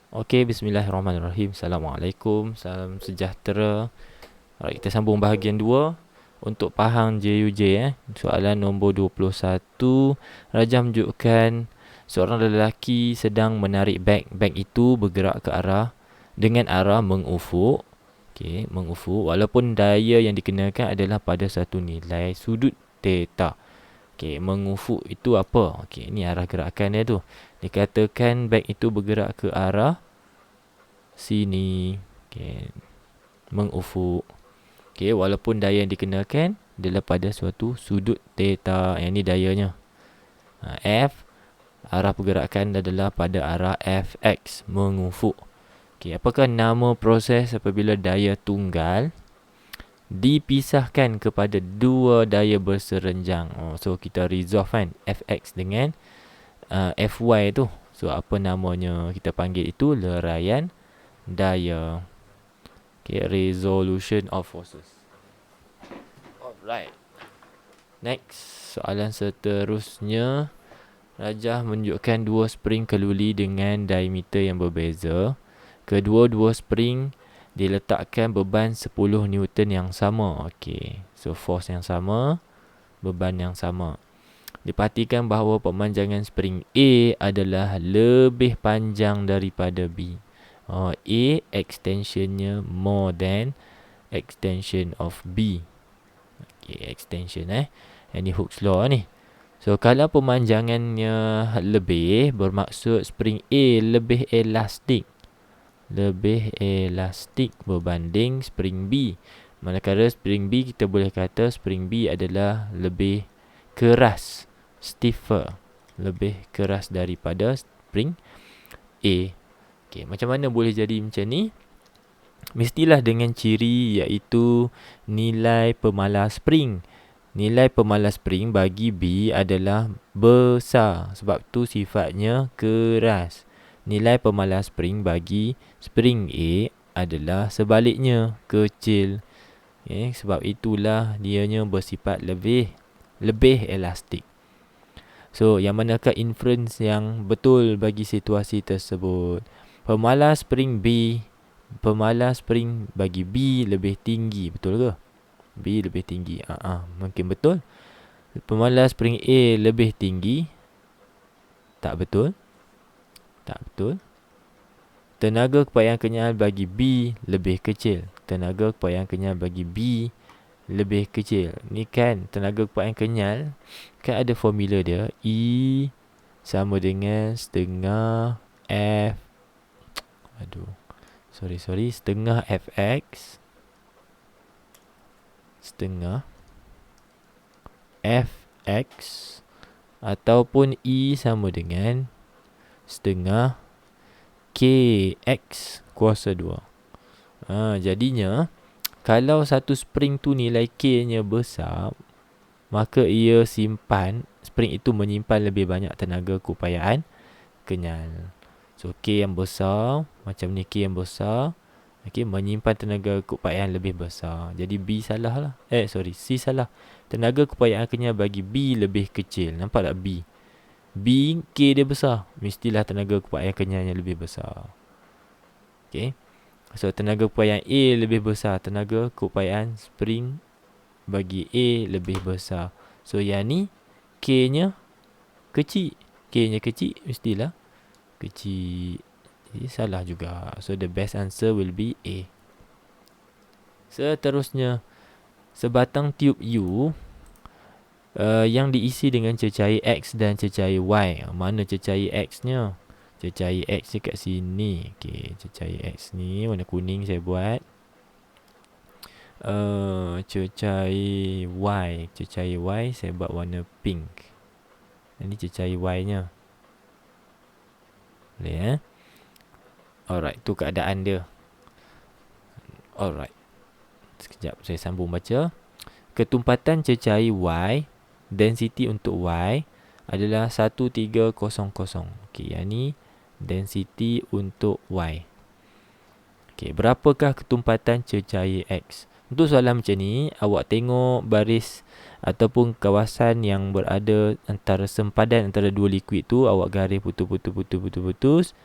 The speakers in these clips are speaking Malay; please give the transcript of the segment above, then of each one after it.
Okey, bismillahirrahmanirrahim. Assalamualaikum, salam sejahtera. Alright, kita sambung bahagian 2 untuk Pahang JUJ Soalan nombor 21. Raja menunjukkan seorang lelaki sedang menarik beg. Beg itu bergerak ke arah dengan arah mengufuk. Okey, mengufuk walaupun daya yang dikenakan adalah pada satu nilai sudut theta. Okey, mengufuk itu apa? Okey, ini arah gerakan dia tu. Dikatakan beg itu bergerak ke arah sini. Okey, mengufuk. Okey, walaupun daya yang dikenakan adalah pada suatu sudut theta. Yang ni dayanya. F, arah pergerakan adalah pada arah fx, mengufuk. Okey, apakah nama proses apabila daya tunggal dipisahkan kepada dua daya berserenjang? So kita resolve kan fx dengan fy tu. So apa namanya? Kita panggil itu leraian daya. Okay, resolution of forces. Alright. Next, soalan seterusnya. Rajah menunjukkan dua spring keluli dengan diameter yang berbeza. Kedua-dua spring diletakkan beban 10 Newton yang sama. Okay, so force yang sama, beban yang sama. Diperhatikan bahawa pemanjangan spring A adalah lebih panjang daripada B. A extensionnya more than extension of B. Okay, extension Ini Hooke's law ni. So kalau pemanjangannya lebih, bermaksud spring A lebih elastik. Lebih elastik berbanding spring B. Manakala spring B, kita boleh kata spring B adalah lebih keras, stiffer, lebih keras daripada spring A. Okay, macam mana boleh jadi macam ni? Mestilah dengan ciri iaitu nilai pemalas spring. Nilai pemalas spring bagi B adalah besar, sebab tu sifatnya keras. Nilai pemalas spring bagi spring A adalah sebaliknya, kecil. Sebab itulah dianya bersifat lebih elastik. So, yang manakah inference yang betul bagi situasi tersebut? Pemalas spring bagi B lebih tinggi, betul ke? B lebih tinggi. Mungkin betul. Pemalas spring A lebih tinggi. Tak betul. Tak betul. Tenaga kepayaan kenyal bagi B lebih kecil. Tenaga kepayaan kenyal bagi B lebih kecil. Ni kan tenaga kepayaan kenyal, kan ada formula dia. E sama dengan setengah F. Setengah Fx setengah Fx ataupun E sama dengan setengah Kx kuasa 2. Jadinya kalau satu spring tu nilai K nya besar, maka spring itu menyimpan lebih banyak tenaga keupayaan kenyal. So K yang besar, macam ni K yang besar, menyimpan tenaga keupayaan lebih besar. Jadi B salah lah. C salah. Tenaga keupayaan kenyal bagi B lebih kecil. Nampak tak B? B, K dia besar. Mestilah tenaga keupayaan kenyalnya lebih besar. Okay. So tenaga keupayaan A lebih besar. Tenaga keupayaan spring bagi A lebih besar. So yang ni K nya kecil. K nya kecil, mestilah kecil. Jadi salah juga. So the best answer will be A. Seterusnya, sebatang tiub U yang diisi dengan cecair X dan cecair Y. Mana cecair X nya? Cecair X ni kat sini. Okay, cecair X ni warna kuning saya buat. Cecair Y saya buat warna pink. Ini cecair Y nya. Boleh Alright, tu keadaan dia. Alright. Sekejap saya sambung baca. Ketumpatan cecair Y, density untuk Y adalah 1300. Okey, yang ni density untuk Y. Okey, berapakah ketumpatan cecair X? Untuk soalan macam ni, awak tengok baris ataupun kawasan yang berada antara sempadan antara dua liquid tu, awak garis putus.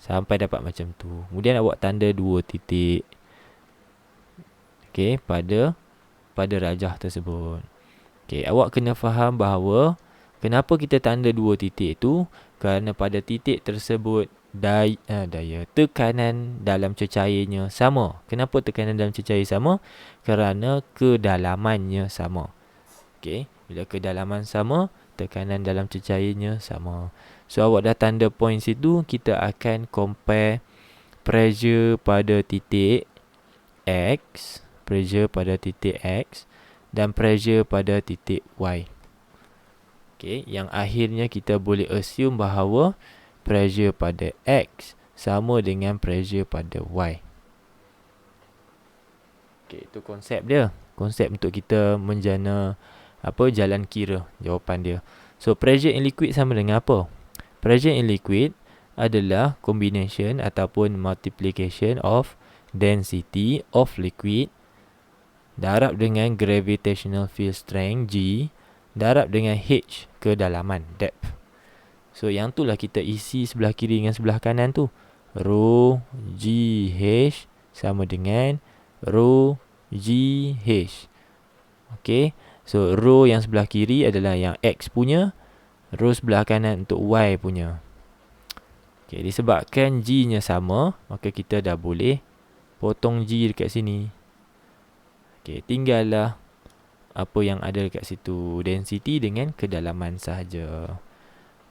Sampai dapat macam tu. Kemudian awak tanda 2 titik. Okey, pada rajah tersebut. Okey, awak kena faham bahawa kenapa kita tanda 2 titik tu? Kerana pada titik tersebut daya tekanan dalam cecairnya sama. Kenapa tekanan dalam cecair sama? Kerana kedalamannya sama. Okey, bila kedalaman sama, tekanan dalam cecairnya sama. So awak dah tanda point situ, kita akan compare pressure pada titik X, dan pressure pada titik Y. Okay, yang akhirnya kita boleh assume bahawa pressure pada X sama dengan pressure pada Y. Okay, itu konsep dia. Konsep untuk kita menjana jalan kira jawapan dia. So pressure in liquid sama dengan apa? Pressure in liquid adalah combination ataupun multiplication of density of liquid darab dengan gravitational field strength G darab dengan H, kedalaman, depth. So yang tu lah kita isi sebelah kiri dengan sebelah kanan tu. Rho GH sama dengan Rho GH. Okay, so rho yang sebelah kiri adalah yang X punya, rho sebelah kanan untuk Y punya. Okay, disebabkan G nya sama, maka kita dah boleh potong G dekat sini. Okay, tinggallah apa yang ada dekat situ, density dengan kedalaman sahaja.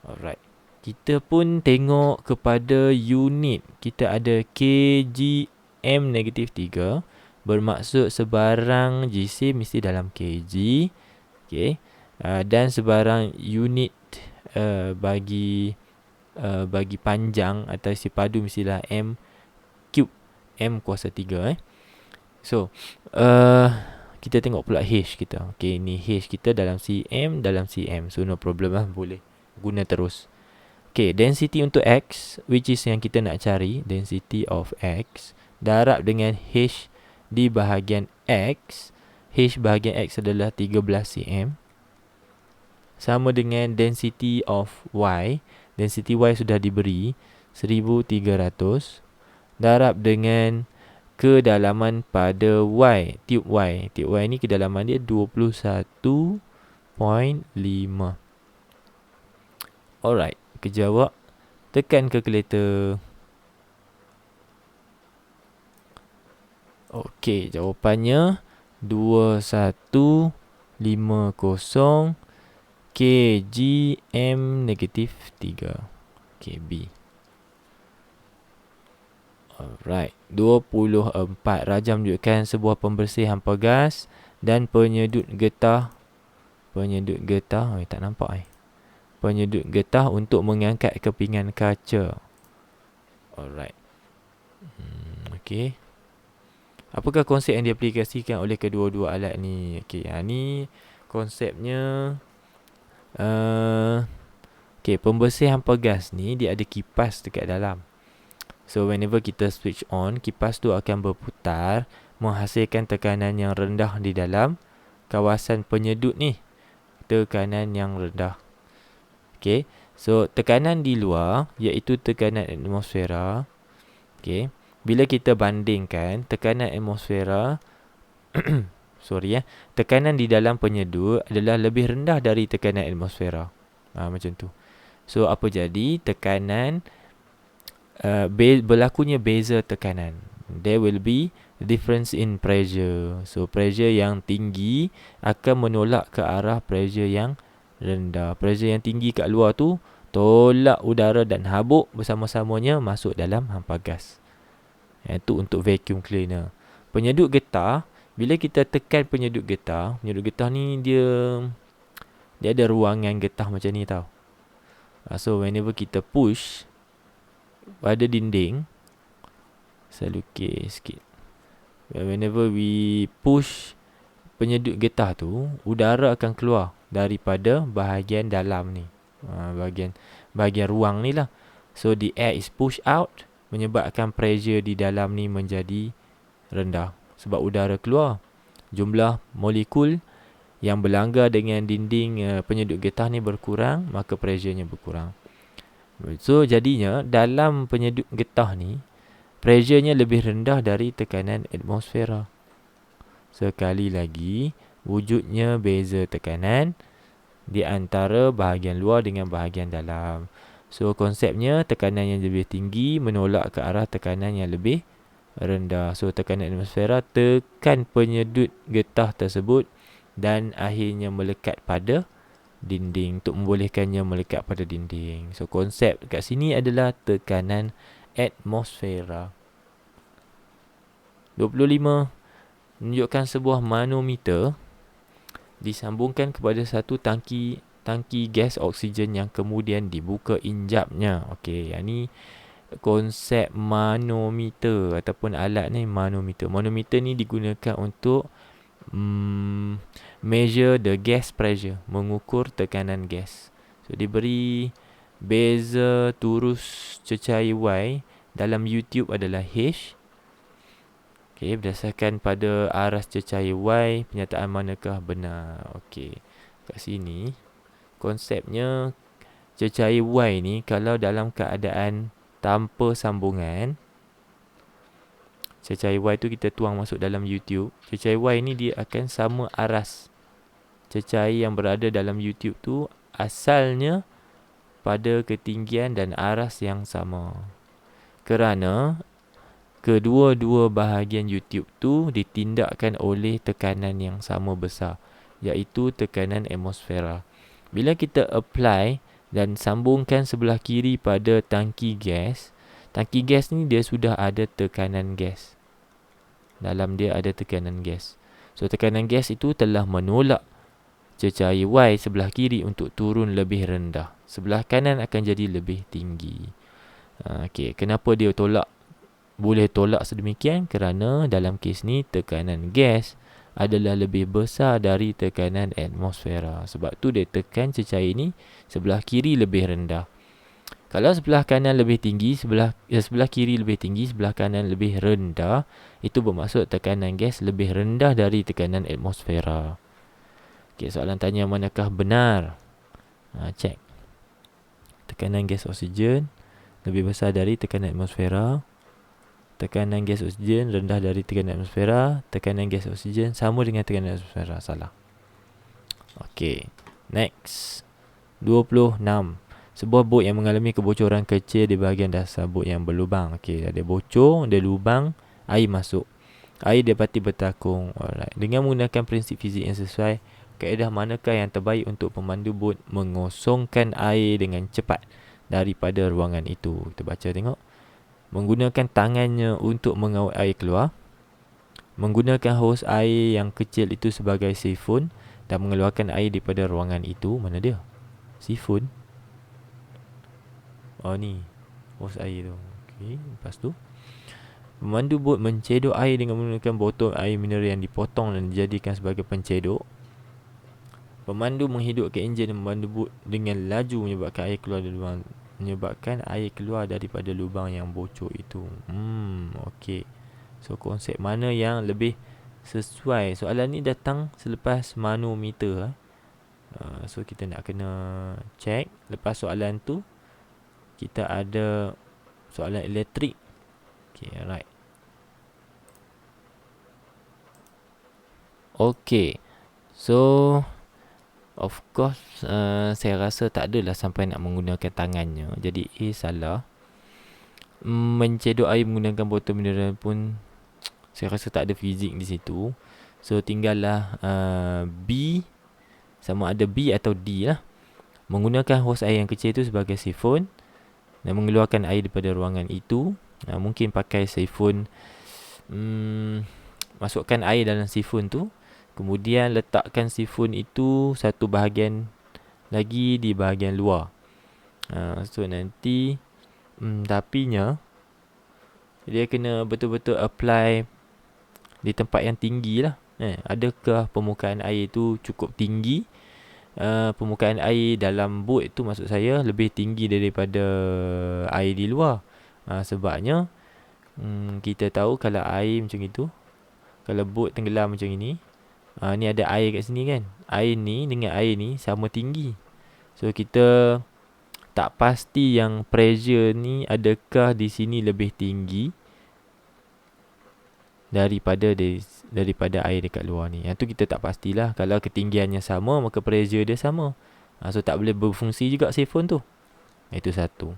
Alright, kita pun tengok kepada unit. Kita ada kgm -3, bermaksud sebarang GC mesti dalam kg. Okay, dan sebarang unit bagi panjang atau isi padu mestilah m cube, m kuasa 3. So kita tengok pula H kita. Okay, ni H kita dalam cm, so no problem lah, boleh guna terus. Okay, density untuk X, which is yang kita nak cari, density of X darab dengan H di bahagian X. H bahagian X adalah 13 cm, sama dengan density of Y. Density Y sudah diberi 1300 darab dengan kedalaman pada Y, tube Y. Tube Y ni kedalaman dia 21.5. Alright, kerja awak. Tekan kalkulator. Okey, jawapannya 2150 kgm -3 kb. Alright, 24. Raja menunjukkan sebuah pembersih hampa gas dan penyedut getah. Tak nampak penyedut getah untuk mengangkat kepingan kaca. Alright. Okay. Apakah konsep yang diaplikasikan oleh kedua-dua alat ni? Okay, ni konsepnya. Okay, pembersih hampa gas ni dia ada kipas dekat dalam. So whenever kita switch on, kipas tu akan berputar, menghasilkan tekanan yang rendah di dalam kawasan penyedut ni. Tekanan yang rendah. Okay, so tekanan di luar iaitu tekanan atmosfera. Okay, bila kita bandingkan tekanan atmosfera tekanan di dalam penyedut adalah lebih rendah dari tekanan atmosfera. Macam tu. So apa jadi? Tekanan berlakunya beza tekanan. There will be difference in pressure. So pressure yang tinggi akan menolak ke arah pressure yang rendah. Pressure yang tinggi kat luar tu tolak udara dan habuk bersama-samanya masuk dalam hampa gas. Itu untuk vacuum cleaner. Penyedut getah, bila kita tekan penyedut getah ni dia ada ruangan getah macam ni tau. So whenever kita push pada dinding, saya lukis sikit. Whenever we push penyedut getah tu, udara akan keluar daripada bahagian dalam ni. Bahagian ruang ni lah. So the air is pushed out, menyebabkan pressure di dalam ni menjadi rendah. Sebab udara keluar, jumlah molekul yang berlanggar dengan dinding penyedut getah ni berkurang, maka pressure-nya berkurang. So jadinya dalam penyedut getah ni, pressure-nya lebih rendah dari tekanan atmosfera. Sekali lagi, wujudnya beza tekanan di antara bahagian luar dengan bahagian dalam. So konsepnya tekanan yang lebih tinggi menolak ke arah tekanan yang lebih rendah. So tekanan atmosfera tekan penyedut getah tersebut dan akhirnya melekat pada dinding untuk membolehkannya melekat pada dinding. So konsep kat sini adalah tekanan atmosfera. 25. Menunjukkan sebuah manometer disambungkan kepada satu tangki gas oksigen yang kemudian dibuka injapnya. Okey, yang ni konsep manometer ataupun alat ni manometer. Manometer ni digunakan untuk measure the gas pressure, mengukur tekanan gas. So diberi beza turus cecair Y dalam YouTube adalah H. Okey, berdasarkan pada aras cecair Y, penyataan manakah benar? Okey, kat sini konsepnya cecair Y ni kalau dalam keadaan tanpa sambungan, cecair Y tu kita tuang masuk dalam YouTube. Cecair Y ni dia akan sama aras cecair yang berada dalam YouTube tu asalnya pada ketinggian dan aras yang sama. Kerana kedua-dua bahagian YouTube tu ditindakkan oleh tekanan yang sama besar, iaitu tekanan atmosfera. Bila kita apply dan sambungkan sebelah kiri pada tangki gas ni dia sudah ada tekanan gas. Dalam dia ada tekanan gas. So tekanan gas itu telah menolak cecair Y sebelah kiri untuk turun lebih rendah. Sebelah kanan akan jadi lebih tinggi. Okey, kenapa dia boleh tolak sedemikian? Kerana dalam kes ni tekanan gas adalah lebih besar dari tekanan atmosfera. Sebab tu dia tekan cecair ni sebelah kiri lebih rendah. Kalau sebelah kanan lebih tinggi, sebelah kiri lebih tinggi, sebelah kanan lebih rendah, itu bermaksud tekanan gas lebih rendah dari tekanan atmosfera. Okey, soalan tanya manakah benar? Cek. Tekanan gas oksigen lebih besar dari tekanan atmosfera. Tekanan gas oksigen rendah dari tekanan atmosfera. Tekanan gas oksigen sama dengan tekanan atmosfera. Salah. Okey, next. 26. Sebuah bot yang mengalami kebocoran kecil di bahagian dasar bot yang berlubang. Okey, ada bocor, ada lubang, air masuk. Air dapati bertakung. Alright. Dengan menggunakan prinsip fizik yang sesuai, kaedah manakah yang terbaik untuk pemandu bot mengosongkan air dengan cepat daripada ruangan itu? Kita baca tengok. Menggunakan tangannya untuk mengawal air keluar. Menggunakan hos air yang kecil itu sebagai sifon dan mengeluarkan air daripada ruangan itu. Mana dia? Sifon. Oh ni, hos air tu. Okey, lepas tu pemandu bot mencedok air dengan menggunakan botol air mineral yang dipotong dan dijadikan sebagai pencedok. Pemandu menghidupkan enjin memandu bot dengan laju menyebabkan air keluar daripada lubang yang bocor itu. Okey. So konsep mana yang lebih sesuai? Soalan ni datang selepas manometer. So kita nak kena check. Lepas soalan tu kita ada soalan elektrik. Okay, alright. Okay, so of course saya rasa tak adalah sampai nak menggunakan tangannya. Jadi A salah. Mencedok air menggunakan botol mineral pun saya rasa tak ada fizik di situ. So tinggallah B, sama ada B atau D lah. Menggunakan hos air yang kecil itu sebagai sifon dan mengeluarkan air daripada ruangan itu. Mungkin pakai sifon, masukkan air dalam sifon tu, kemudian letakkan sifon itu satu bahagian lagi di bahagian luar. So nanti tapinya dia kena betul-betul apply di tempat yang tinggi lah. Adakah permukaan air itu cukup tinggi? Permukaan air dalam bot itu maksud saya lebih tinggi daripada air di luar. Sebabnya kita tahu kalau air macam itu, kalau bot tenggelam macam ini, ni ada air kat sini kan. Air ni dengan air ni sama tinggi. So kita tak pasti yang pressure ni adakah di sini lebih tinggi daripada air dekat luar ni. Yang tu kita tak pastilah. Kalau ketinggiannya sama, maka pressure dia sama. So tak boleh berfungsi juga sifon tu. Itu satu.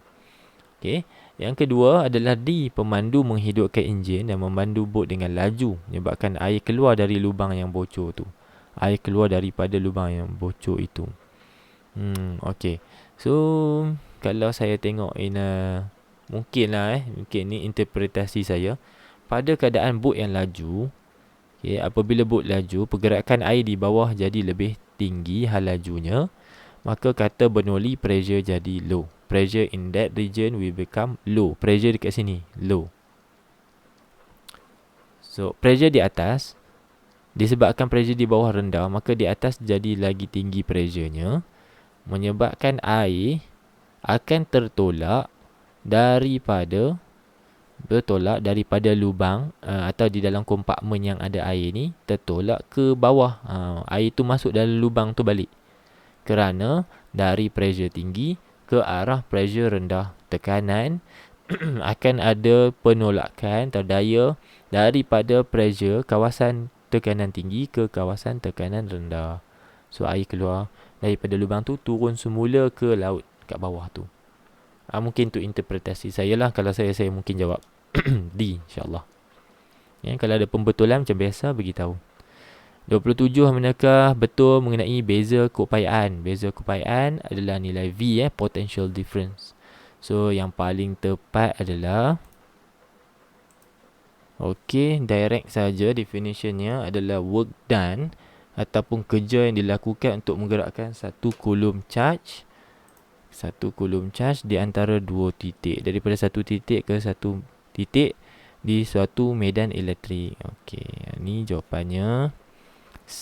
Okay. Yang kedua adalah pemandu menghidupkan enjin dan memandu bot dengan laju, menyebabkan air keluar dari lubang yang bocor tu. Air keluar daripada lubang yang bocor itu. Okay. So kalau saya tengok mungkin ni interpretasi saya. Pada keadaan bot yang laju, okay, apabila bot laju, pergerakan air di bawah jadi lebih tinggi hal lajunya, maka kata Bernoulli pressure jadi low. Pressure in that region will become low. Pressure dekat sini low. So pressure di atas, disebabkan pressure di bawah rendah, maka di atas jadi lagi tinggi pressurenya, menyebabkan air akan tertolak daripada lubang atau di dalam kompartmen yang ada air ni, tertolak ke bawah. Air tu masuk dalam lubang tu balik. Kerana dari pressure tinggi ke arah pressure rendah, tekanan akan ada penolakan atau daya daripada pressure kawasan tekanan tinggi ke kawasan tekanan rendah. So air keluar daripada lubang tu, turun semula ke laut kat bawah tu. Mungkin tu interpretasi saya lah. Kalau saya mungkin jawab D, insyaAllah. Kalau ada pembetulan macam biasa, beritahu. 27, manakah betul mengenai beza keupayaan? Beza keupayaan adalah nilai V, potential difference. So yang paling tepat adalah, direct saja definitionnya adalah work done ataupun kerja yang dilakukan untuk menggerakkan 1 coulomb charge di antara 2 titik, daripada 1 titik ke 1 titik di suatu medan elektrik. Ni jawapannya C.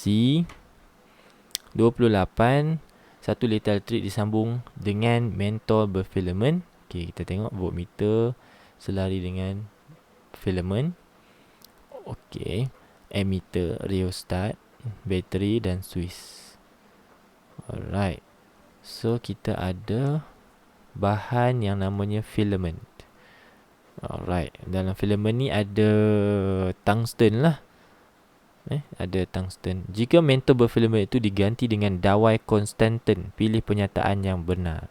28, satu liter elektrik disambung dengan mentol berfilament. Kita tengok voltmeter selari dengan filament. Emitter, rheostat, bateri dan Swiss. Alright. So kita ada bahan yang namanya filament. Alright. Dalam filament ni ada tungsten lah. Ada tungsten. Jika mentol berfilament itu diganti dengan dawai konstanten, pilih pernyataan yang benar.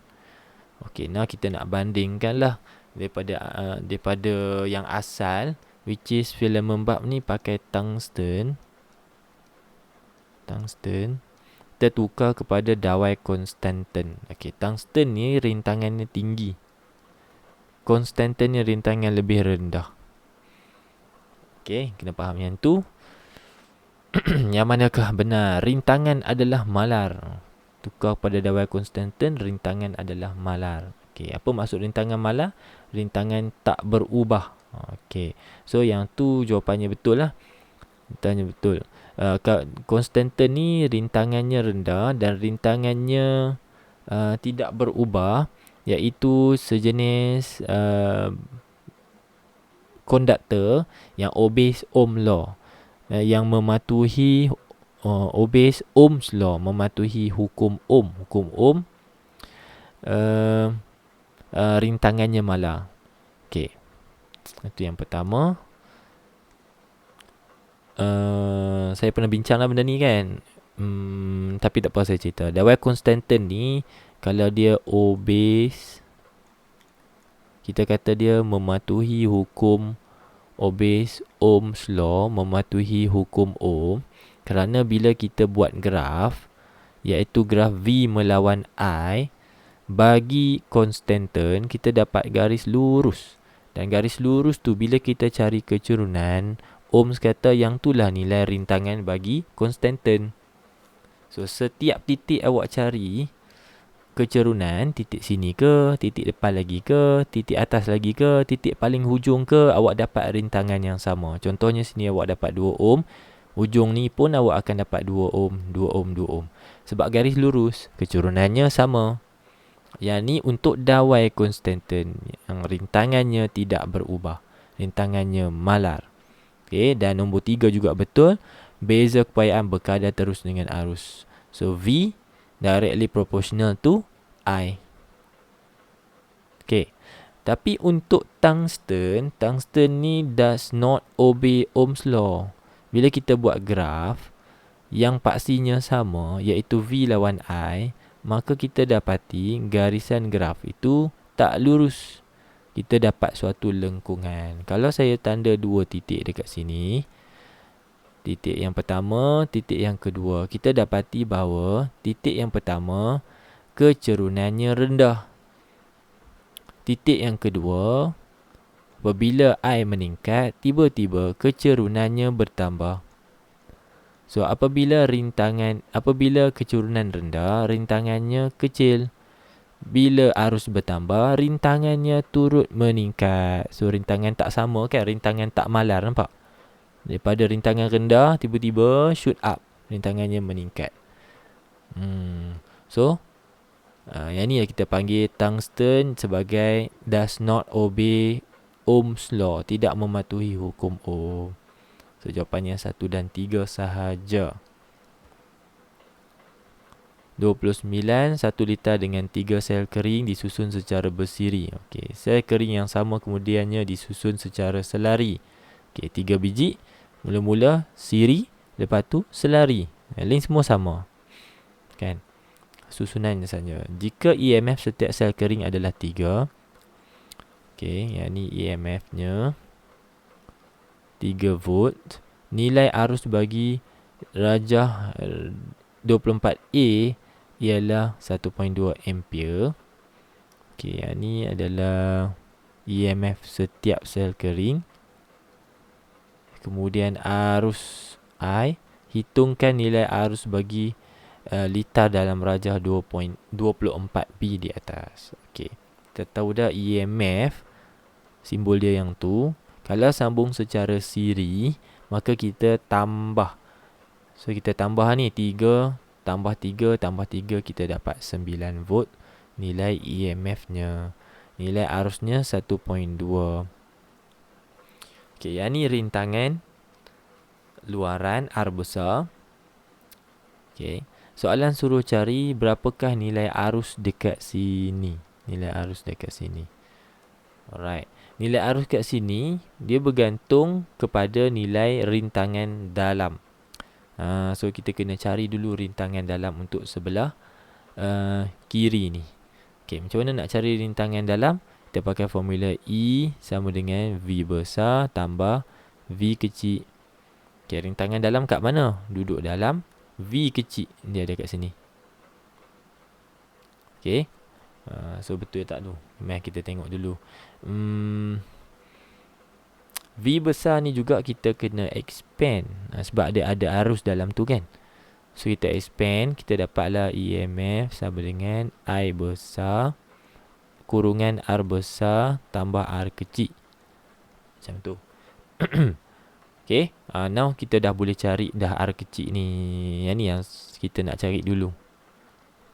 Now kita nak bandingkan lah daripada yang asal, which is filament bulb ni pakai tungsten. Kita tukar kepada dawai konstanten. Tungsten ni rintangannya tinggi, konstanten ni rintangan lebih rendah. Kena faham yang tu. Yang manakah benar? Rintangan adalah malar. Tukar pada dawai konstanten, rintangan adalah malar. Apa maksud rintangan malar? Rintangan tak berubah. So yang tu jawapannya betul lah. Rintangannya betul. Konstanten ni rintangannya rendah dan rintangannya tidak berubah, iaitu sejenis konduktor yang obeys Ohm law, yang mematuhi obeys Ohm's law, mematuhi hukum Ohm. Hukum Ohm rintangannya malar. Itu yang pertama. Saya pernah bincang lah benda ni kan. Tapi tak apa, saya cerita. Dawai konstanten ni, kalau dia obeys, kita kata dia mematuhi hukum obeys Ohm's law, mematuhi hukum Ohm. Kerana bila kita buat graf, iaitu graf V melawan I, bagi konstanten kita dapat garis lurus. Dan garis lurus tu bila kita cari kecerunan, Ohms kata yang itulah nilai rintangan bagi konstanten. So setiap titik awak cari kecerunan, titik sini ke, titik depan lagi ke, titik atas lagi ke, titik paling hujung ke, awak dapat rintangan yang sama. Contohnya sini awak dapat 2 ohm, hujung ni pun awak akan dapat 2 ohm, 2 ohm, 2 ohm. Sebab garis lurus, kecerunannya sama. Yang ni untuk dawai konstanten yang rintangannya tidak berubah, rintangannya malar. Dan nombor 3 juga betul. Beza keupayaan berkadar terus dengan arus. So V directly proportional to I. Okay. Tapi untuk tungsten ni does not obey Ohm's law. Bila kita buat graf yang paksinya sama, iaitu V lawan I, maka kita dapati garisan graf itu tak lurus. Kita dapat suatu lengkungan. Kalau saya tanda 2 titik dekat sini, titik yang pertama, titik yang kedua, kita dapati bahawa titik yang pertama kecerunannya rendah. Titik yang kedua, apabila I meningkat, tiba-tiba kecerunannya bertambah. So, apabila kecurunan rendah, rintangannya kecil. Bila arus bertambah, rintangannya turut meningkat. So, rintangan tak sama kan? Rintangan tak malar, nampak? Daripada rintangan rendah, tiba-tiba shoot up. Rintangannya meningkat. So, yang ni yang kita panggil tungsten sebagai does not obey Ohm's law. Tidak mematuhi hukum Ohm. So, jawapannya 1 dan 3 sahaja. 29, 1 liter dengan 3 sel kering disusun secara bersiri. Okey, sel kering yang sama kemudiannya disusun secara selari. Okey, 3 biji. Mula-mula siri, lepas tu selari. Lain semua sama. Kan? Susunannya saja. Jika EMF setiap sel kering adalah 3. Okey, yang ni EMF-nya 3 volt. Nilai arus bagi rajah 24A ialah 1.2 ampere. Okey, yang ni adalah EMF setiap sel kering. Kemudian arus I, hitungkan nilai arus bagi litar dalam rajah 24B di atas. Okey, kita tahu dah EMF, simbol dia yang tu. Kalau sambung secara siri, maka kita tambah. So, kita tambah ni 3, tambah 3, tambah 3, kita dapat 9 volt nilai EMF-nya. Nilai arusnya 1.2. Okey, yang ni rintangan luaran R besar. Okey, soalan suruh cari berapakah nilai arus dekat sini. Nilai arus dekat sini. Alright. Nilai arus kat sini, dia bergantung kepada nilai rintangan dalam. So, kita kena cari dulu rintangan dalam untuk sebelah kiri ni. Okey, macam mana nak cari rintangan dalam? Kita pakai formula E sama dengan V besar tambah V kecil. Okey, rintangan dalam kat mana? Duduk dalam V kecil. Dia ada kat sini. Okey. So, betul tak tu? Mari kita tengok dulu. V besar ni juga kita kena expand. Sebab ada arus dalam tu kan. So, kita expand. Kita dapatlah EMF sama dengan I besar kurungan R besar tambah R kecil. Macam tu. Okay. Now kita dah boleh cari dah R kecil ni. Yang ni yang kita nak cari dulu.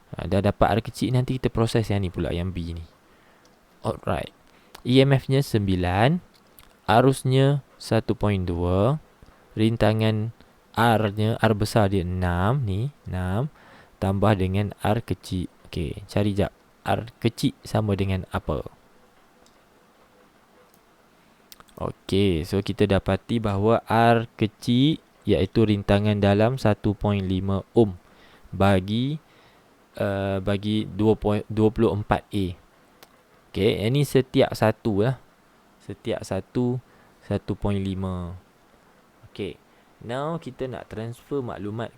Dah dapat R kecil, nanti kita proses yang ni pula, yang B ni. Alright. EMF-nya 9. Arusnya 1.2. Rintangan R-nya, R besar dia 6 ni. 6. Tambah dengan R kecil. Okay, cari jap. R kecil sama dengan apa? Okey, so kita dapati bahawa R kecil iaitu rintangan dalam 1.5 ohm bagi 24A. Okey, ini setiap satu lah. Setiap satu 1.5. Okey. Now kita nak transfer maklumat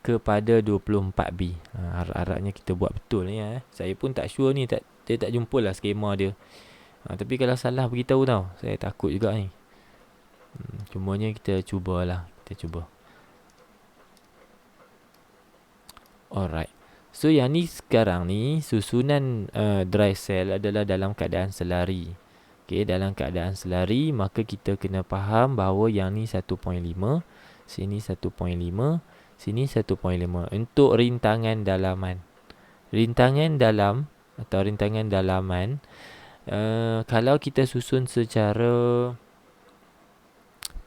kepada 24B. Harap-harapnya kita buat betul ni ya. Saya pun tak sure ni, saya tak jumpa lah skema dia. Tapi kalau salah beritahu tau. Saya takut juga ni. Cumanya kita cubalah. Kita cuba. Alright. So yang ni sekarang ni susunan dry cell adalah dalam keadaan selari. Okay, dalam keadaan selari maka kita kena faham bahawa yang ni 1.5, sini 1.5, sini 1.5 untuk rintangan dalaman. Rintangan dalam atau rintangan dalaman kalau kita susun secara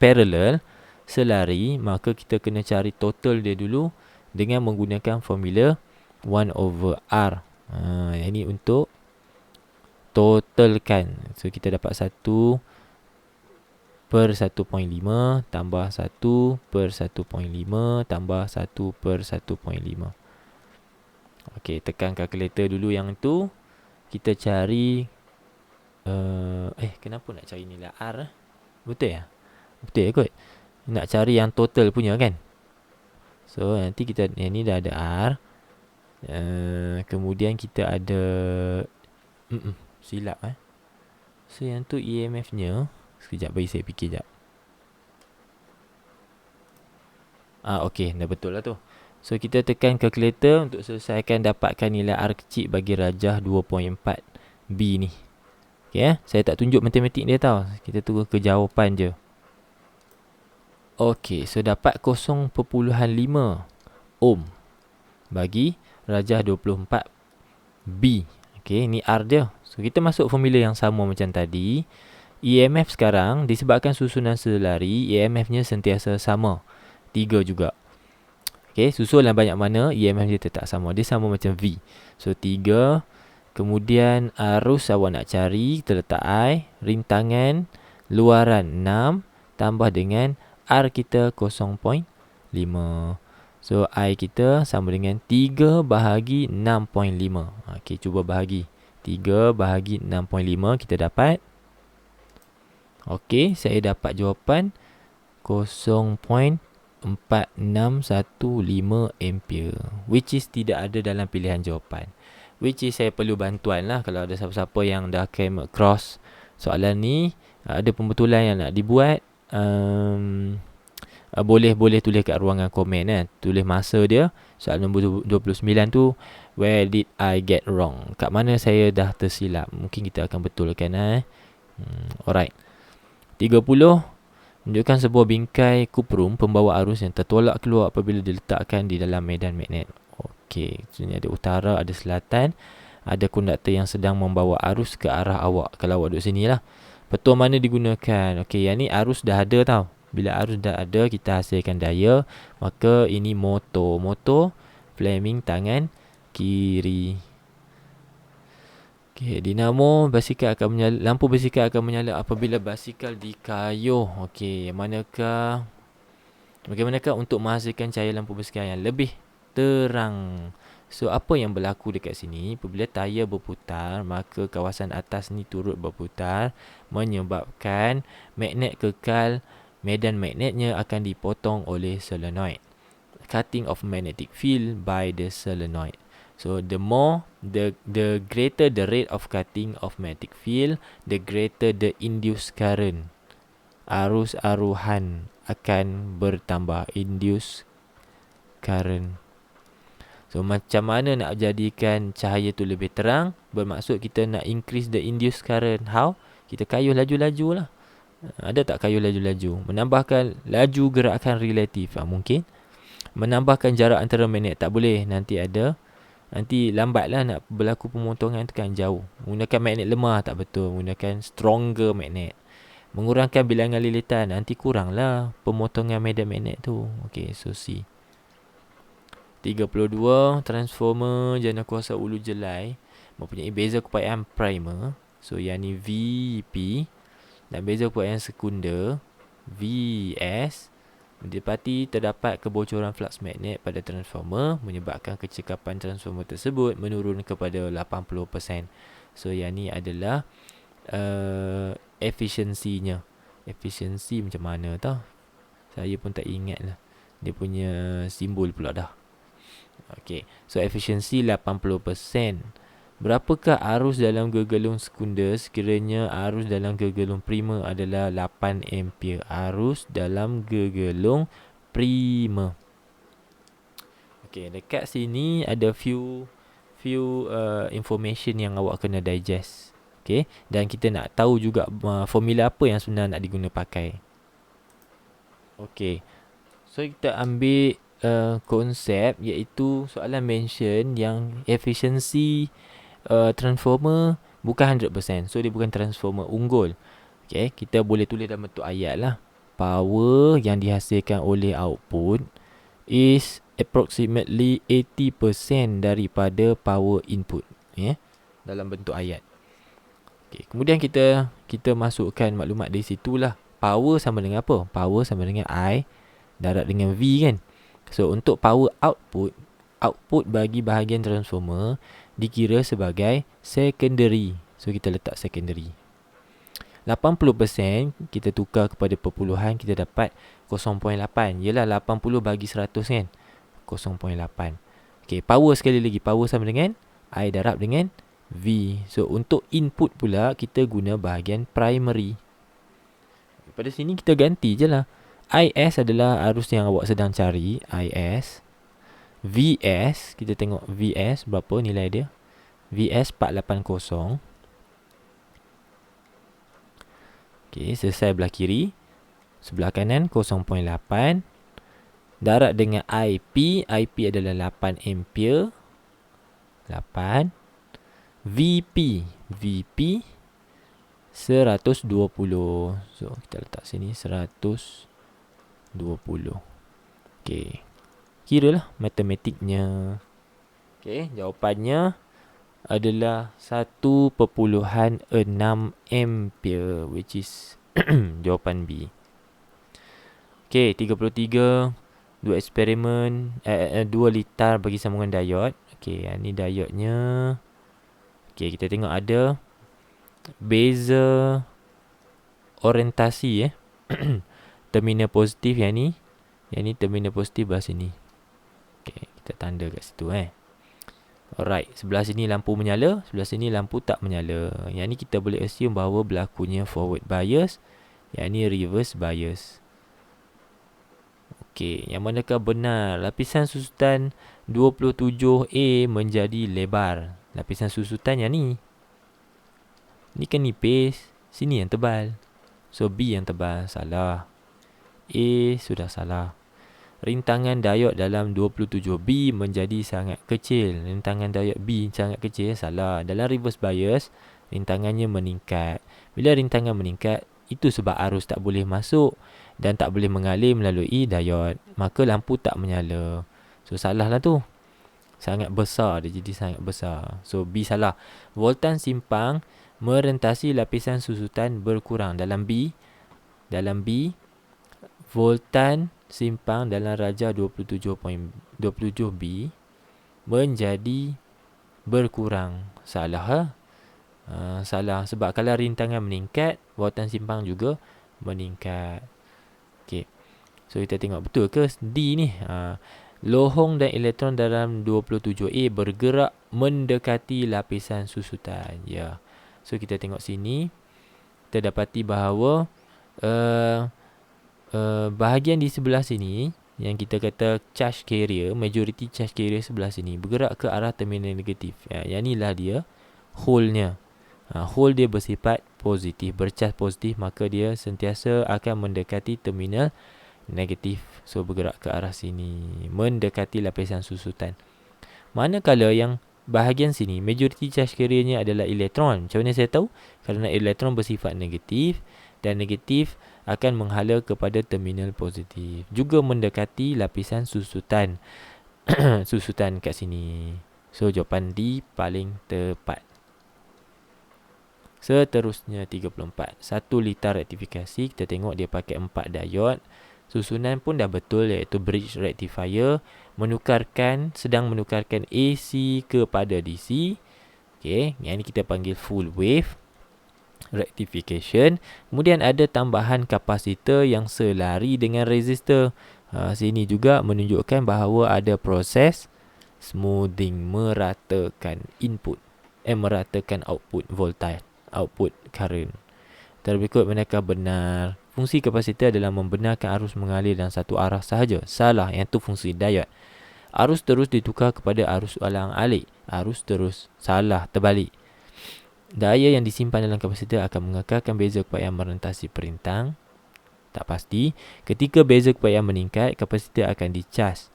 parallel selari, maka kita kena cari total dia dulu dengan menggunakan formula 1/R. Yang ni untuk totalkan. So kita dapat 1 per 1.5 tambah 1 per 1.5 tambah 1 per 1.5. Okey, tekan kalkulator dulu yang tu. Kita cari kenapa nak cari nilai R? Betul ya? Betul ya kot. Nak cari yang total punya kan. So nanti kita ni dah ada R. Kemudian kita ada silap So yang tu EMF nya. Sekejap bagi saya fikir sekejap. Okey, dah betul lah tu. So kita tekan calculator untuk selesaikan dapatkan nilai R kecil bagi rajah 2.4 B ni. Okey saya tak tunjuk matematik dia tau. Kita tunggu ke jawapan je. Okey, so dapat 0.5 ohm bagi rajah 24 B. Okey, ni R dia. So kita masuk formula yang sama macam tadi. EMF sekarang disebabkan susunan selari, EMF-nya sentiasa sama. 3 juga. Okey, susulan banyak mana, EMF dia tetap sama. Dia sama macam V. So 3. Kemudian arus awak nak cari, terletak I. Rintangan luaran 6 tambah dengan R kita 0.5. So I kita sama dengan 3 bahagi 6.5. Okey, cuba bahagi. 3 bahagi 6.5 kita dapat. Okey, saya dapat jawapan 0.4615 ampere, which is tidak ada dalam pilihan jawapan. Which is saya perlu bantuan lah. Kalau ada siapa-siapa yang dah came across soalan ni, ada pembetulan yang nak dibuat, boleh tulis kat ruangan komen tulis masa dia. Soalan nombor 29 tu, where did I get wrong? Kat mana saya dah tersilap? Mungkin kita akan betulkan alright. 30. Menunjukkan sebuah bingkai kuprum pembawa arus yang tertolak keluar apabila diletakkan di dalam medan magnet. Okey, sini ada utara, ada selatan. Ada konduktor yang sedang membawa arus ke arah awak. Kalau awak duduk sini lah. Petua mana digunakan? Okey, yang ni arus dah ada tau. Bila arus dah ada, kita hasilkan daya. Maka ini motor. Motor, Fleming tangan kiri. Okey, dinamo basikal akan menyala, lampu basikal akan menyala apabila basikal dikayuh. Okey, bagaimanakah untuk menghasilkan cahaya lampu basikal yang lebih terang? So apa yang berlaku dekat sini? Apabila tayar berputar, maka kawasan atas ni turut berputar, menyebabkan magnet kekal, medan magnetnya akan dipotong oleh solenoid. Cutting of magnetic field by the solenoid. So the greater the rate of cutting of magnetic field, the greater the induced current. Arus aruhan akan bertambah, induced current. So macam mana nak jadikan cahaya tu lebih terang? Bermaksud kita nak increase the induced current. How? Kita kayuh laju-laju lah. Ada tak kayuh laju-laju? Menambahkan laju gerakan relatif. Mungkin. Menambahkan jarak antara magnet. Tak boleh. Nanti lambatlah nak berlaku pemotongan tu kan jauh. Menggunakan magnet lemah tak betul. Menggunakan stronger magnet. Mengurangkan bilangan lilitan. Nanti kuranglah pemotongan medan magnet tu. Okay, so C. 32. Transformer jana kuasa ulu jelai mempunyai beza keupayaan primer. So yang ni VP. Dan beza keupayaan sekunder VS. Mendapati terdapat kebocoran flux magnet pada transformer menyebabkan kecekapan transformer tersebut menurun kepada 80%. So yang ni adalah efisiensinya. Efisiensi macam mana tau? Saya pun tak ingat lah. Dia punya simbol pula dah. Okay, so efisiensi 80%. Berapakah arus dalam gegelung sekunder sekiranya arus dalam gegelung primer adalah 8 ampere? Arus dalam gegelung primer. Okay, dekat sini ada few information yang awak kena digest. Okay, dan kita nak tahu juga formula apa yang sebenarnya nak diguna pakai. Okay, so kita ambil konsep iaitu soalan mention yang efisiensi transformer bukan 100%. So dia bukan transformer unggul. Okay, kita boleh tulis dalam bentuk ayat lah. Power yang dihasilkan oleh output is approximately 80% daripada power input. Dalam bentuk ayat. Okay, kemudian kita masukkan maklumat dari situ lah. Power sama dengan apa? Power sama dengan I darab dengan V kan. So untuk power output bagi bahagian transformer dikira sebagai secondary. So kita letak secondary. 80% kita tukar kepada perpuluhan, kita dapat 0.8. Yelah 80 bagi 100 kan, 0.8. Okay, power sekali lagi. Power sama dengan I darab dengan V. So untuk input pula kita guna bahagian primary. Pada sini kita ganti je lah. IS adalah arus yang awak sedang cari, IS. VS, kita tengok VS berapa nilai dia. VS 480. Okay, selesai belah kiri. Sebelah kanan 0.8. Darab dengan IP. IP adalah 8 ampere. 8. VP 120. So kita letak sini 120. Okay, kira lah matematiknya. Okay, jawapannya adalah 1.6 ampere, which is jawapan B. Okay, 33. Dua eksperimen, 2 litar bagi sambungan diod. Okay, ni diodnya. Okay, kita tengok ada beza orientasi terminal positif yang ni. Yang ni terminal positif belah sini. Okay, kita tanda kat situ Alright, sebelah sini lampu menyala, sebelah sini lampu tak menyala. Yang ni kita boleh assume bahawa berlakunya forward bias. Yang ni reverse bias. Okay, yang manakah benar? Lapisan susutan 27A menjadi lebar. Lapisan susutan yang ni. Ni kan nipis, sini yang tebal. So B yang tebal, salah. A sudah salah. Rintangan diod dalam 27B menjadi sangat kecil. Rintangan diod B sangat kecil, salah. Dalam reverse bias, rintangannya meningkat. Bila rintangan meningkat, itu sebab arus tak boleh masuk dan tak boleh mengalir melalui diod. Maka lampu tak menyala. So salah lah tu. Sangat besar, dia jadi sangat besar. So B salah. Voltan simpang merentasi lapisan susutan berkurang. Dalam B, voltan simpang dalam raja 27B menjadi berkurang. Salah salah. Sebab kalau rintangan meningkat, voltan simpang juga meningkat. Okay, so kita tengok betul ke D ni. Lohong dan elektron dalam 27A bergerak mendekati lapisan susutan. Ya. So kita tengok sini, kita dapati bahawa bahagian di sebelah sini yang kita kata charge carrier, majority charge carrier sebelah sini bergerak ke arah terminal negatif. Yang inilah dia hole-nya. Hole dia bersifat positif, bercharge positif, maka dia sentiasa akan mendekati terminal negatif. So bergerak ke arah sini, mendekati lapisan susutan. Manakala yang bahagian sini, majority charge carrier-nya adalah elektron. Macam mana saya tahu? Kerana elektron bersifat negatif dan negatif akan menghala kepada terminal positif. Juga mendekati lapisan susutan. Susutan kat sini. So jawapan D paling tepat. Seterusnya 34. 1 litar rektifikasi. Kita tengok dia pakai 4 diod. Susunan pun dah betul, iaitu bridge rectifier sedang menukarkan AC kepada DC. Okay, yang ni kita panggil full wave rectification. Kemudian ada tambahan kapasitor yang selari dengan resistor. Sini juga menunjukkan bahawa ada proses smoothing, meratakan meratakan output voltage, output current. Terberikut manakah benar? Fungsi kapasitor adalah membenarkan arus mengalir dalam satu arah sahaja. Salah, yang tu fungsi diod. Arus terus ditukar kepada arus alang-alik. Arus terus, salah, terbalik. Daya yang disimpan dalam kapasitor akan mengekalkan beza kepayahan merentasi perintang. Tak pasti. Ketika beza kepayahan meningkat, kapasitor akan dicas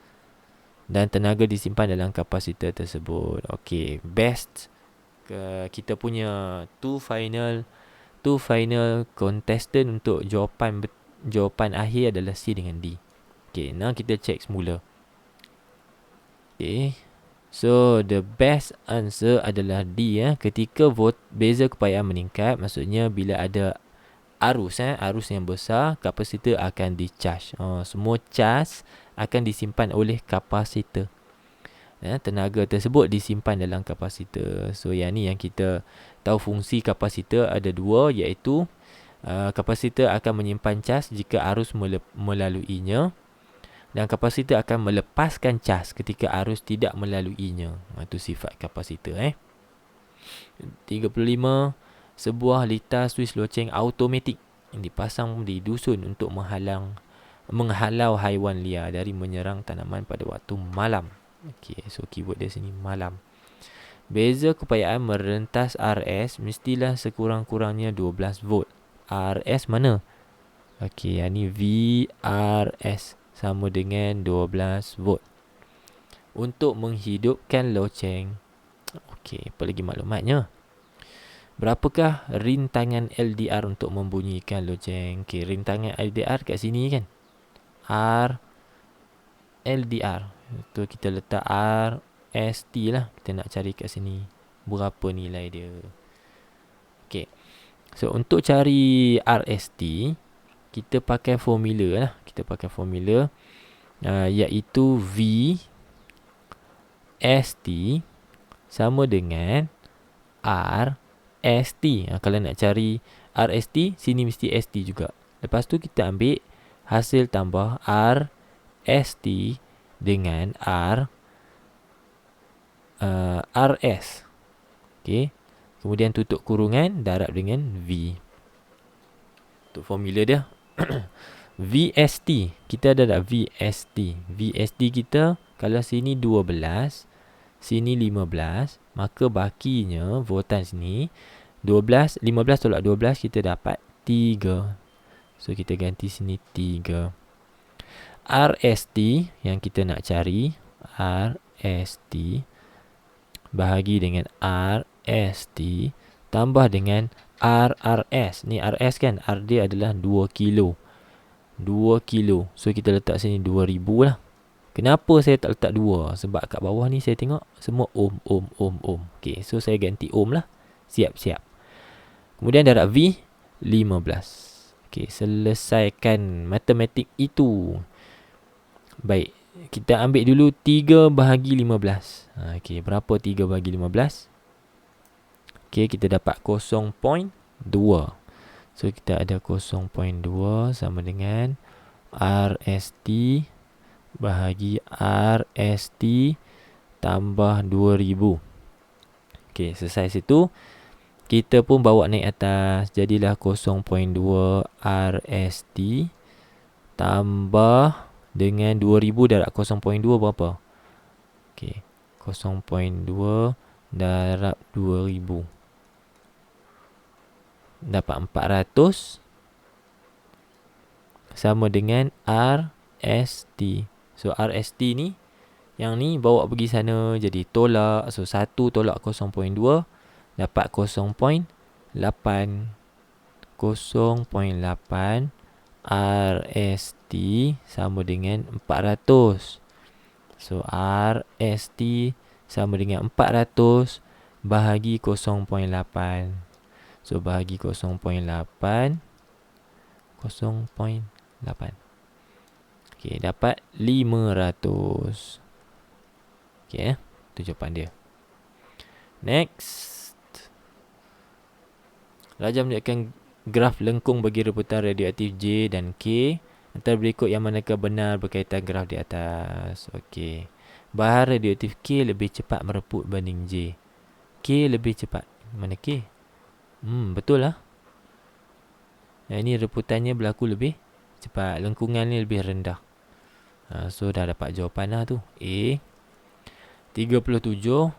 dan tenaga disimpan dalam kapasitor tersebut. Okey, best. Kita punya two final contestant untuk jawapan akhir adalah C dengan D. Okey, now kita check semula. Okey. So the best answer adalah D. Ketika beza kepayaan meningkat, maksudnya bila ada arus yang besar, kapasitor akan di-charge. Semua charge akan disimpan oleh kapasitor. Tenaga tersebut disimpan dalam kapasitor. So yang ni yang kita tahu fungsi kapasitor ada dua, iaitu kapasitor akan menyimpan cas jika arus melaluinya, dan kapasitor akan melepaskan cas ketika arus tidak melaluinya. Itu sifat kapasitor. 35. Sebuah litar suis loceng automatik yang dipasang di dusun untuk menghalau haiwan liar dari menyerang tanaman pada waktu malam. Okey, so keyword dia sini malam. Beza kepayaan merentas RS mestilah sekurang-kurangnya 12 volt. RS mana? Okey, yang ni VRS sama dengan 12 volt. Untuk menghidupkan loceng. Okey, apa lagi maklumatnya? Berapakah rintangan LDR untuk membunyikan loceng? Okey, rintangan LDR kat sini kan. R LDR. Itu kita letak RST lah. Kita nak cari kat sini berapa nilai dia. Okey. So untuk cari RST, kita pakai formula lah. Kita pakai formula iaitu V ST sama dengan R ST. Kalau nak cari RST, sini mesti ST juga. Lepas tu kita ambil hasil tambah R ST dengan RS. Okey. Kemudian tutup kurungan, darab dengan V. Untuk formula dia. VST. Kita ada tak VST? VST kita, kalau sini 12, sini 15, maka bakinya voltan sini 15 tolak 12, kita dapat 3. So kita ganti sini 3. RST yang kita nak cari, RST bahagi dengan RST tambah dengan RRS. Ni RS kan, R dia adalah 2 kilo. 2 kilo. So kita letak sini 2000 lah. Kenapa saya tak letak 2? Sebab kat bawah ni saya tengok semua ohm. Okay, so saya ganti ohm lah. Siap. Kemudian darab V 15. Okay, selesaikan matematik itu. Baik, kita ambil dulu 3 bahagi 15. Okay, berapa 3 bahagi 15? Okay, kita dapat 0.2. So kita ada 0.2 sama dengan RST bahagi RST tambah 2000. Okay, selesai situ. Kita pun bawa naik atas. Jadilah 0.2 RST tambah dengan 2000 darab 0.2 berapa? Okay, 0.2 darab 2000. Dapat 400 sama dengan RST. So RST ni, yang ni bawa pergi sana, jadi tolak. So 1 tolak 0.2 dapat 0.8. 0.8 RST sama dengan 400. So RST sama dengan 400 bahagi 0.8. So bahagi 0.8. Okay, dapat 500. Okay, itu jawapan dia. Next. Raja menunjukkan graf lengkung bagi reputan radioaktif J dan K. Antara berikut yang manakah benar berkaitan graf di atas. Okey. Bahan radioaktif K lebih cepat mereput berbanding J. K lebih cepat. Mana K? Betul lah. Yang ini reputannya berlaku lebih cepat. Lengkungannya lebih rendah. So dah dapat jawapan lah tu. A. 37.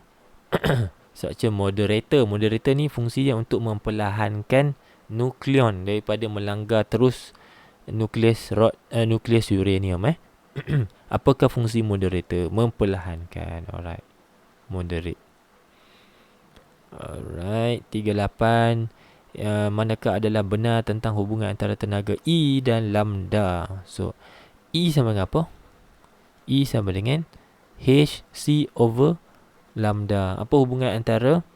Structure moderator. Moderator ni fungsinya untuk memperlahankan nukleon daripada melanggar terus nukleus uranium. Apakah fungsi moderator? Memperlahankan. Alright. Moderate. Alright. 38. Manakah adalah benar tentang hubungan antara tenaga E dan lambda? So E sama dengan apa? E sama dengan HC over lambda. Apa hubungan antara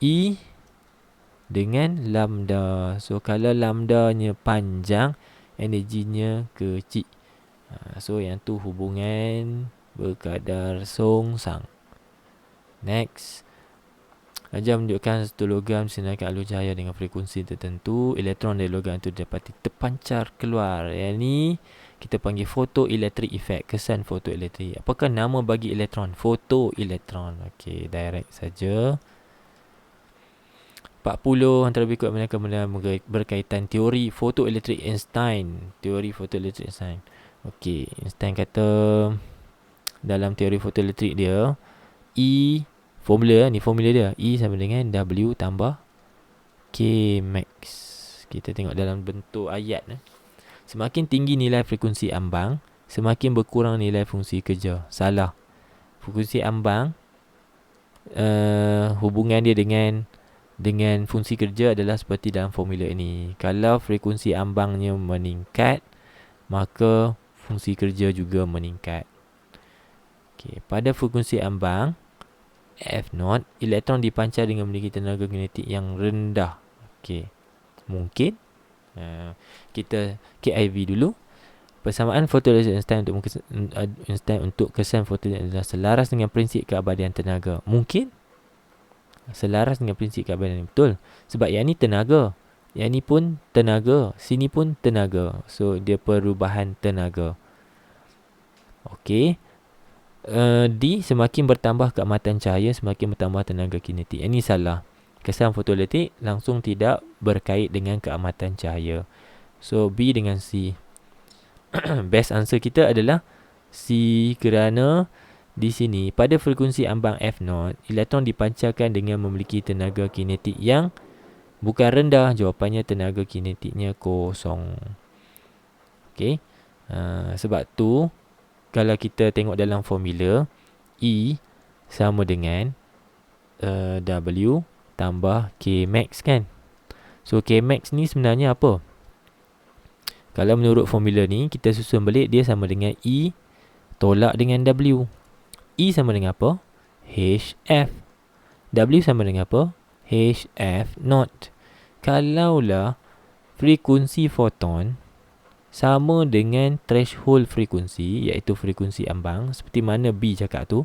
E dengan lambda? So kalau lambdanya panjang, energinya kecil. So yang tu hubungan berkadar songsang. Next. Raja menunjukkan satu logam sinarkan alur cahaya dengan frekuensi tertentu. Elektron dari logam itu dapati terpancar keluar. Yang ni kita panggil photoelectric effect. Kesan photoelektrik. Apakah nama bagi elektron? Photoelektron. Okey, direct saja. 40 antara berikut manakah benda berkaitan teori photoelektrik Einstein. Teori photoelektrik Einstein. Okey, Einstein kata dalam teori photoelektrik dia, E formula dia, E sama dengan W tambah K max. Kita tengok dalam bentuk ayat. Semakin tinggi nilai frekuensi ambang, semakin berkurang nilai fungsi kerja. Salah. Frekuensi ambang hubungan dia dengan fungsi kerja adalah seperti dalam formula ini. Kalau frekuensi ambangnya meningkat, maka fungsi kerja juga meningkat. Okay. Pada frekuensi ambang F0, elektron dipancar dengan memiliki tenaga kinetik yang rendah. Okay. Mungkin kita KIV dulu. Persamaan photoelektrik Einstein untuk kesan fotoelektrik adalah selaras dengan prinsip keabadian tenaga. Mungkin selaras dengan prinsip keabadian. Betul. Sebab yang ni tenaga, yang ni pun tenaga, sini pun tenaga. So dia perubahan tenaga. Okey. D, semakin bertambah keamatan cahaya, semakin bertambah tenaga kinetik. Yang ni salah. Kesan fotoelektrik langsung tidak berkait dengan keamatan cahaya. So B dengan C. Best answer kita adalah C, kerana di sini pada frekuensi ambang F0, elektron dipancarkan dengan memiliki tenaga kinetik yang bukan rendah. Jawapannya tenaga kinetiknya kosong. Okey. Sebab tu kalau kita tengok dalam formula, E sama dengan W tambah K max kan. So K max ni sebenarnya apa? Kalau menurut formula ni, kita susun balik, dia sama dengan E tolak dengan W. E sama dengan apa? HF. W sama dengan apa? HF not. Kalaulah frekuensi foton sama dengan threshold frekuensi, iaitu frekuensi ambang, seperti mana B cakap tu,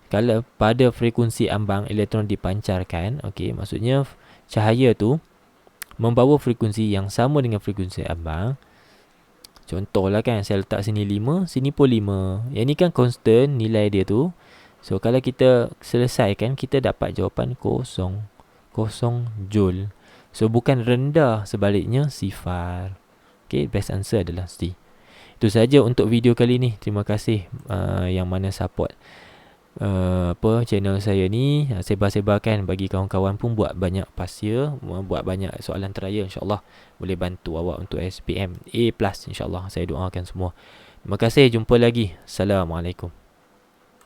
kalau pada frekuensi ambang elektron dipancarkan, okey, maksudnya cahaya tu membawa frekuensi yang sama dengan frekuensi ambang. Contohlah kan, saya letak sini 5, sini pun 5. Yang ni kan constant nilai dia tu. So kalau kita selesaikan, kita dapat jawapan kosong. Kosong joule. So bukan rendah, sebaliknya sifar. Okay, best answer adalah C. Itu saja untuk video kali ni. Terima kasih yang mana support channel saya ni. Sebar-sebarkan bagi kawan-kawan pun buat banyak pasir, buat banyak soalan trial, insyaAllah boleh bantu awak untuk SPM A+, insyaAllah. Saya doakan semua. Terima kasih, jumpa lagi. Assalamualaikum.